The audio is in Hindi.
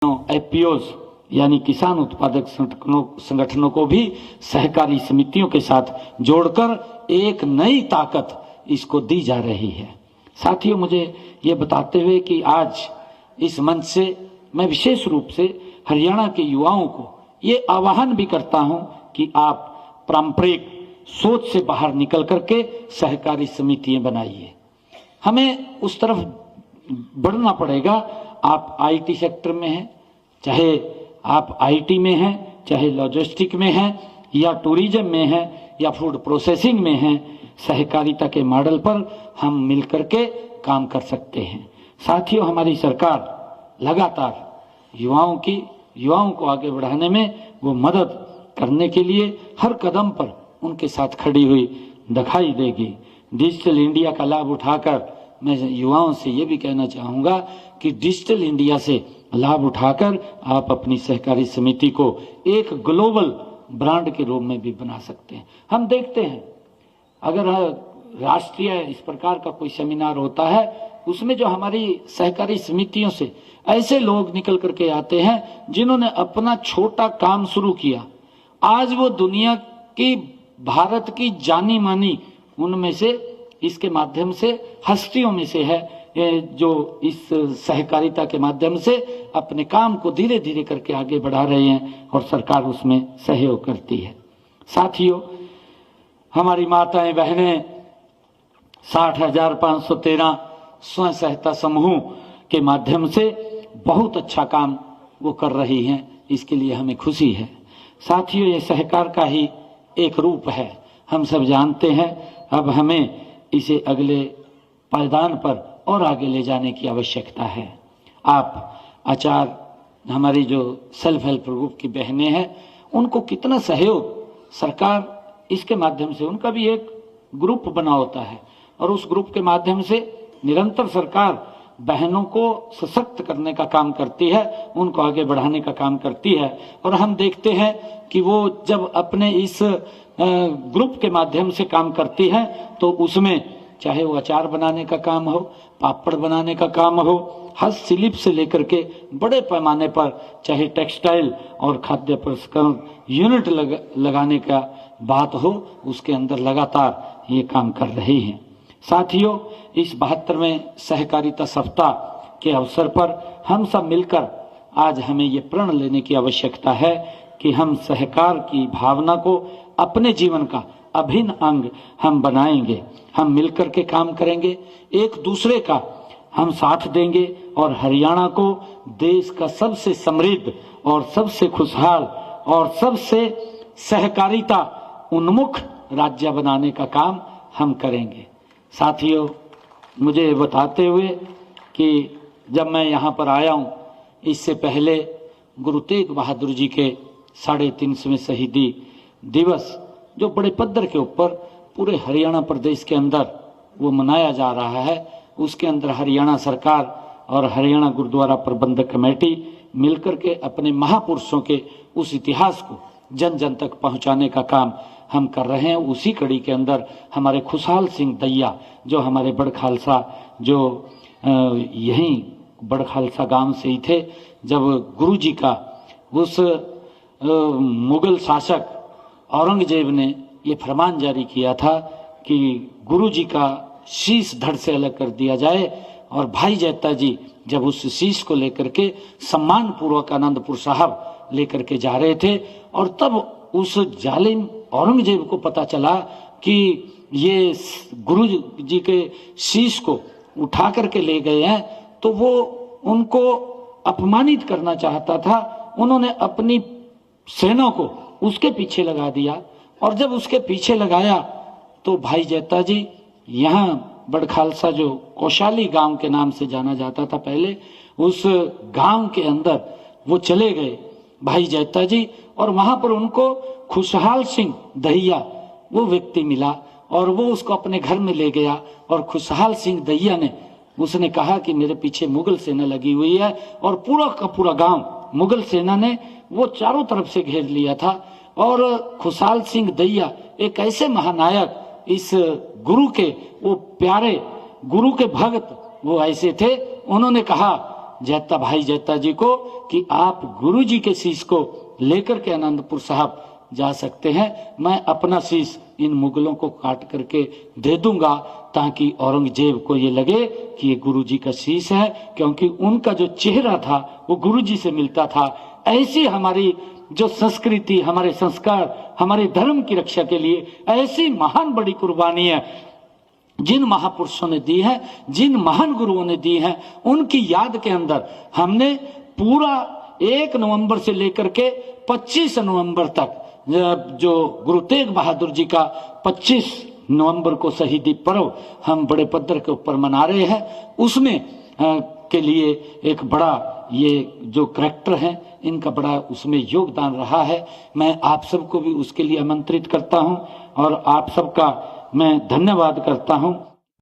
एफपीओज यानी किसान उत्पादक संगठनों को भी सहकारी समितियों के साथ जोड़कर एक नई ताकत इसको दी जा रही है। साथियों, मुझे ये बताते हुए कि आज इस मंच से मैं विशेष रूप से हरियाणा के युवाओं को ये आह्वान भी करता हूं कि आप पारंपरिक सोच से बाहर निकल करके सहकारी समितियां बनाइए। हमें उस तरफ बढ़ना पड़ेगा। आप आईटी सेक्टर में हैं, चाहे आप आईटी में हैं, चाहे लॉजिस्टिक में हैं, या टूरिज्म में हैं, या फूड प्रोसेसिंग में हैं, सहकारिता के मॉडल पर हम मिलकर के काम कर सकते हैं। साथियों, हमारी सरकार लगातार युवाओं को आगे बढ़ाने में वो मदद करने के लिए हर कदम पर उनके साथ खड़ी हुई दिखाई देगी। डिजिटल इंडिया का लाभ उठाकर मैं युवाओं से ये भी कहना चाहूंगा कि डिजिटल इंडिया से लाभ उठाकर आप अपनी सहकारी समिति को एक ग्लोबल ब्रांड के रूप में भी बना सकते हैं। हम देखते हैं, अगर राष्ट्रीय इस प्रकार का कोई सेमिनार होता है, उसमें जो हमारी सहकारी समितियों से ऐसे लोग निकल करके आते हैं जिन्होंने अपना छोटा काम शुरू किया, आज वो दुनिया की, भारत की जानी मानी उनमें से, इसके माध्यम से हस्तियों में से है, जो इस सहकारिता के माध्यम से अपने काम को धीरे धीरे करके आगे बढ़ा रहे हैं और सरकार उसमें सहयोग करती है। साथियों, हमारी माताएं बहनें 60,513 स्वयं सहायता समूह के माध्यम से बहुत अच्छा काम वो कर रही हैं, इसके लिए हमें खुशी है। साथियों, ये सहकार का ही एक रूप है, हम सब जानते हैं। अब हमें इसे अगले पायदान पर और आगे ले जाने की आवश्यकता है। आप आचार, हमारी जो सेल्फ हेल्प ग्रुप की बहनें हैं, उनको कितना सहयोग सरकार इसके माध्यम से, उनका भी एक ग्रुप बना होता है और उस ग्रुप के माध्यम से निरंतर सरकार बहनों को सशक्त करने का काम करती है, उनको आगे बढ़ाने का काम करती है। और हम देखते हैं कि वो जब अपने इस ग्रुप के माध्यम से काम करती है तो उसमें चाहे वो अचार बनाने का काम हो, पापड़ बनाने का काम हो, हस्तशिल्प से लेकर के बड़े पैमाने पर चाहे टेक्सटाइल और खाद्य प्रसंस्करण यूनिट लगाने का बात हो, उसके अंदर लगातार ये काम कर रही हैं। साथियों, इस 72वें सहकारिता सप्ताह के अवसर पर हम सब मिलकर आज हमें ये प्रण लेने की आवश्यकता है कि हम सहकार की भावना को अपने जीवन का अभिन्न अंग हम बनाएंगे। हम मिलकर के काम करेंगे, एक दूसरे का हम साथ देंगे और हरियाणा को देश का सबसे समृद्ध और सबसे खुशहाल और सबसे सहकारिता उन्मुख राज्य बनाने का काम हम करेंगे। साथियों, मुझे बताते हुए कि जब मैं यहाँ पर आया हूँ, इससे पहले गुरु तेग बहादुर जी के 350वें शहीदी दिवस जो बड़े पद्धर के ऊपर पूरे हरियाणा प्रदेश के अंदर वो मनाया जा रहा है, उसके अंदर हरियाणा सरकार और हरियाणा गुरुद्वारा प्रबंधक कमेटी मिलकर के अपने महापुरुषों के उस इतिहास को जन जन तक पहुंचाने का काम हम कर रहे हैं। उसी कड़ी के अंदर हमारे खुशहाल सिंह दैया, जो हमारे बड़ खालसा, जो यहीं बड़ खालसा गांव से ही थे, जब गुरु जी का उस मुगल शासक औरंगजेब ने ये फरमान जारी किया था कि गुरु जी का शीश धड़ से अलग कर दिया जाए, और भाई जैता जी जब उस शीश को लेकर के सम्मान पूर्वक आनंदपुर साहब लेकर के जा रहे थे, और तब उस जालिम औरंगजेब को पता चला कि ये गुरु जी के शीश को उठा करके ले गए हैं, तो वो उनको अपमानित करना चाहता था। उन्होंने अपनी सेना को उसके पीछे लगा दिया, और जब उसके पीछे लगाया तो भाई जैता जी यहाँ बड़ खालसा, जो कौशाली गांव के नाम से जाना जाता था पहले, उस गांव के अंदर वो चले गए भाई जैता जी, और वहां पर उनको खुशहाल सिंह दहिया वो व्यक्ति मिला और वो उसको अपने घर में ले गया। और खुशहाल सिंह दहिया ने उसने कहा कि मेरे पीछे मुगल सेना लगी हुई है, और पूरा का पूरा गांव मुगल सेना ने वो चारों तरफ से घेर लिया था। और खुशहाल सिंह दहिया एक ऐसे महानायक, इस गुरु के वो प्यारे, गुरु के भक्त वो ऐसे थे, उन्होंने कहा जैता भाई जैता जी को कि आप गुरु जी के शीश को लेकर के आनंदपुर साहब जा सकते हैं। मैं अपना शीश इन मुगलों को काट करके दे दूंगा ताकि औरंगजेब को ये लगे कि ये गुरु जी का शीश है, क्योंकि उनका जो चेहरा था वो गुरु जी से मिलता था। ऐसी हमारी जो संस्कृति, हमारे संस्कार, हमारे धर्म की रक्षा के लिए ऐसी महान बड़ी कुर्बानी है जिन महापुरुषों ने दी है, जिन महान गुरुओं ने दी है, उनकी याद के अंदर हमने पूरा 1 नवंबर से लेकर के 25 नवंबर तक जो गुरु तेग बहादुर जी का 25 नवंबर को शहीदी पर्व हम बड़े पद्धर के ऊपर मना रहे हैं, उसमें के लिए एक बड़ा ये जो करैक्टर है इनका बड़ा उसमें योगदान रहा है। मैं आप सबको भी उसके लिए आमंत्रित करता हूं और आप सबका मैं धन्यवाद करता हूं।